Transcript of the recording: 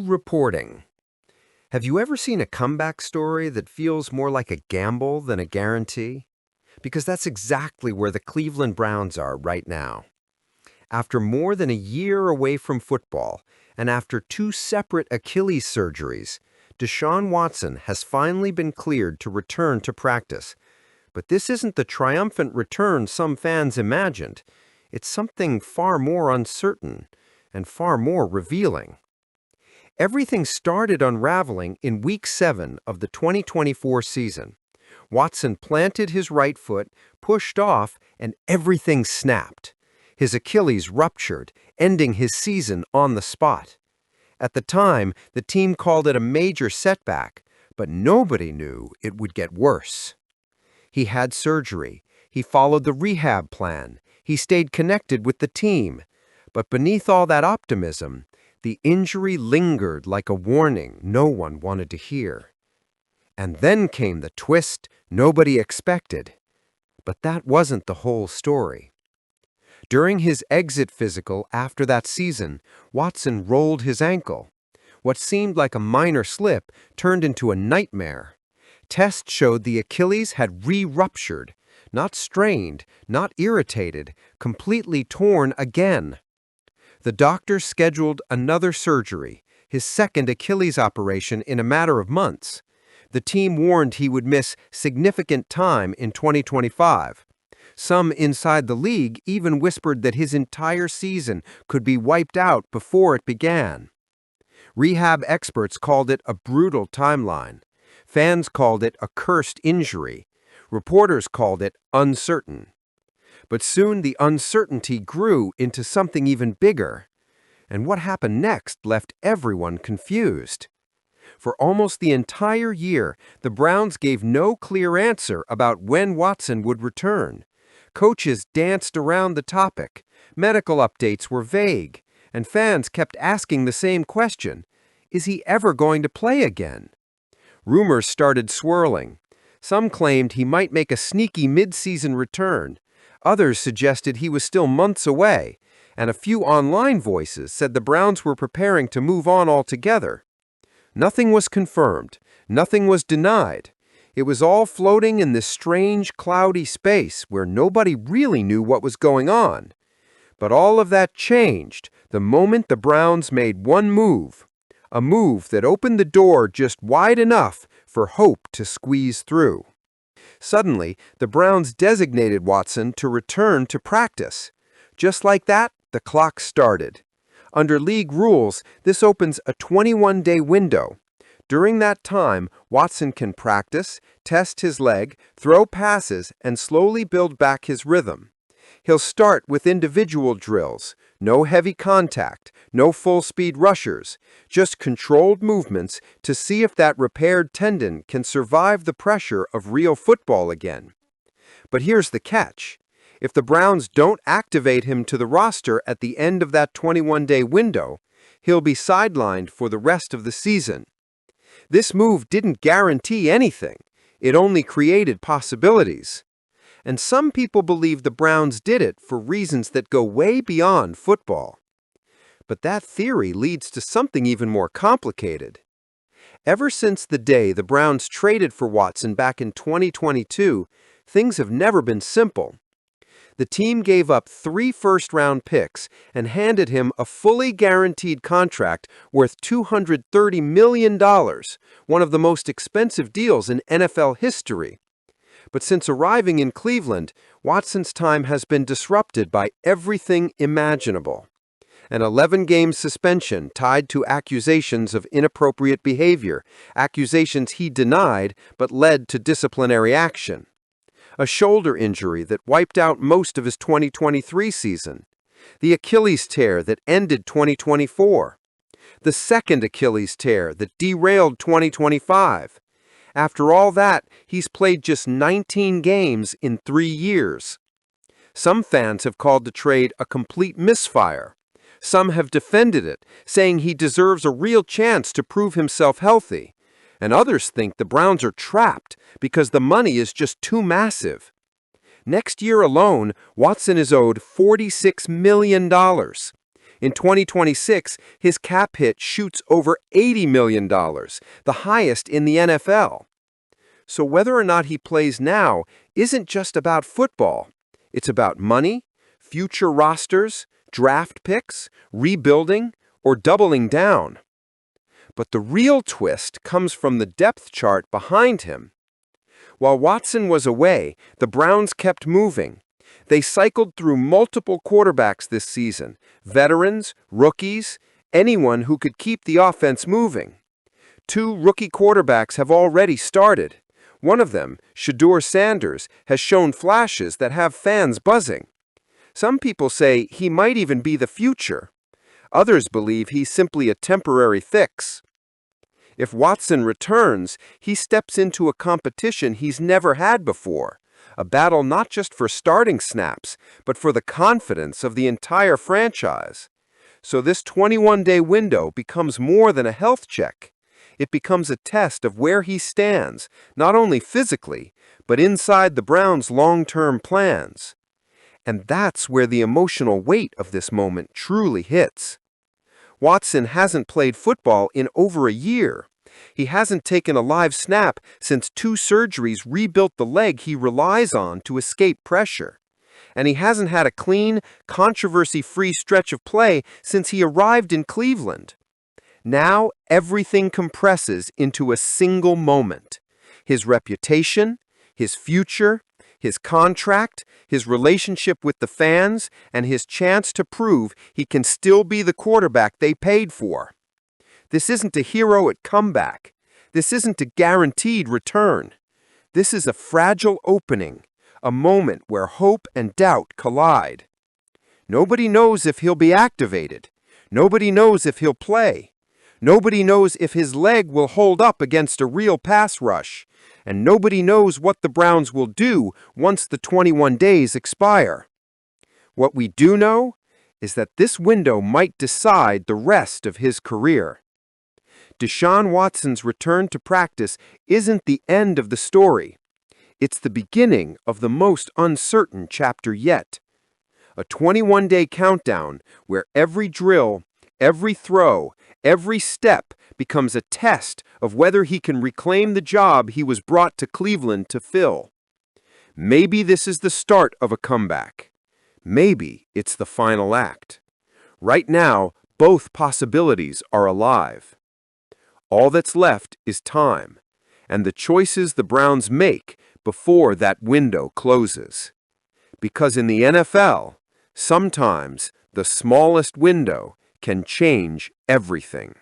Reporting. Have you ever seen a comeback story that feels more like a gamble than a guarantee? Because that's exactly where the Cleveland Browns are right now. After more than a year away from football, and after two separate Achilles surgeries, Deshaun Watson has finally been cleared to return to practice. But this isn't the triumphant return some fans imagined. It's something far more uncertain and far more revealing. Everything started unraveling in Week 7 of the 2024 season. Watson planted his right foot, pushed off, and everything snapped. His Achilles ruptured, ending his season on the spot. At the time, the team called it a major setback, but nobody knew it would get worse. He had surgery. He followed the rehab plan. He stayed connected with the team. But beneath all that optimism, the injury lingered like a warning no one wanted to hear. And then came the twist nobody expected. But that wasn't the whole story. During his exit physical after that season, Watson rolled his ankle. What seemed like a minor slip turned into a nightmare. Tests showed the Achilles had re-ruptured, not strained, not irritated, completely torn again. The doctor scheduled another surgery, his second Achilles operation in a matter of months. The team warned he would miss significant time in 2025. Some inside the league even whispered that his entire season could be wiped out before it began. Rehab experts called it a brutal timeline. Fans called it a cursed injury. Reporters called it uncertain. But soon the uncertainty grew into something even bigger. And what happened next left everyone confused. For almost the entire year, the Browns gave no clear answer about when Watson would return. Coaches danced around the topic. Medical updates were vague. And fans kept asking the same question: is he ever going to play again? Rumors started swirling. Some claimed he might make a sneaky mid-season return. Others suggested he was still months away, and a few online voices said the Browns were preparing to move on altogether. Nothing was confirmed. Nothing was denied. It was all floating in this strange, cloudy space where nobody really knew what was going on. But all of that changed the moment the Browns made one move, a move that opened the door just wide enough for hope to squeeze through. Suddenly, the Browns designated Watson to return to practice. Just like that, the clock started. Under league rules, this opens a 21-day window. During that time, Watson can practice, test his leg, throw passes, and slowly build back his rhythm. He'll start with individual drills, no heavy contact, no full-speed rushers, just controlled movements to see if that repaired tendon can survive the pressure of real football again. But here's the catch. If the Browns don't activate him to the roster at the end of that 21-day window, he'll be sidelined for the rest of the season. This move didn't guarantee anything. It only created possibilities. And some people believe the Browns did it for reasons that go way beyond football. But that theory leads to something even more complicated. Ever since the day the Browns traded for Watson back in 2022, things have never been simple. The team gave up 3 first-round picks and handed him a fully guaranteed contract worth $230 million, one of the most expensive deals in NFL history. But since arriving in Cleveland, Watson's time has been disrupted by everything imaginable. An 11-game suspension tied to accusations of inappropriate behavior, accusations he denied but led to disciplinary action. A shoulder injury that wiped out most of his 2023 season. The Achilles tear that ended 2024. The second Achilles tear that derailed 2025. After all that, he's played just 19 games in 3 years. Some fans have called the trade a complete misfire. Some have defended it, saying he deserves a real chance to prove himself healthy. And others think the Browns are trapped because the money is just too massive. Next year alone, Watson is owed $46 million. In 2026, his cap hit shoots over $80 million, the highest in the NFL. So whether or not he plays now isn't just about football. It's about money, future rosters, draft picks, rebuilding, or doubling down. But the real twist comes from the depth chart behind him. While Watson was away, the Browns kept moving. They cycled through multiple quarterbacks this season, veterans, rookies, anyone who could keep the offense moving. 2 rookie quarterbacks have already started. One of them, Shedeur Sanders, has shown flashes that have fans buzzing. Some people say he might even be the future. Others believe he's simply a temporary fix. If Watson returns, he steps into a competition he's never had before, a battle not just for starting snaps, but for the confidence of the entire franchise. So this 21-day window becomes more than a health check. It becomes a test of where he stands, not only physically, but inside the Browns' long-term plans. And that's where the emotional weight of this moment truly hits. Watson hasn't played football in over a year. He hasn't taken a live snap since 2 surgeries rebuilt the leg he relies on to escape pressure. And he hasn't had a clean, controversy-free stretch of play since he arrived in Cleveland. Now everything compresses into a single moment. His reputation, his future, his contract, his relationship with the fans, and his chance to prove he can still be the quarterback they paid for. This isn't a heroic comeback. This isn't a guaranteed return. This is a fragile opening, a moment where hope and doubt collide. Nobody knows if he'll be activated. Nobody knows if he'll play. Nobody knows if his leg will hold up against a real pass rush. And nobody knows what the Browns will do once the 21 days expire. What we do know is that this window might decide the rest of his career. Deshaun Watson's return to practice isn't the end of the story. It's the beginning of the most uncertain chapter yet. A 21-day countdown where every drill, every throw, every step becomes a test of whether he can reclaim the job he was brought to Cleveland to fill. Maybe this is the start of a comeback. Maybe it's the final act. Right now, both possibilities are alive. All that's left is time, and the choices the Browns make before that window closes. Because in the NFL, sometimes the smallest window can change everything.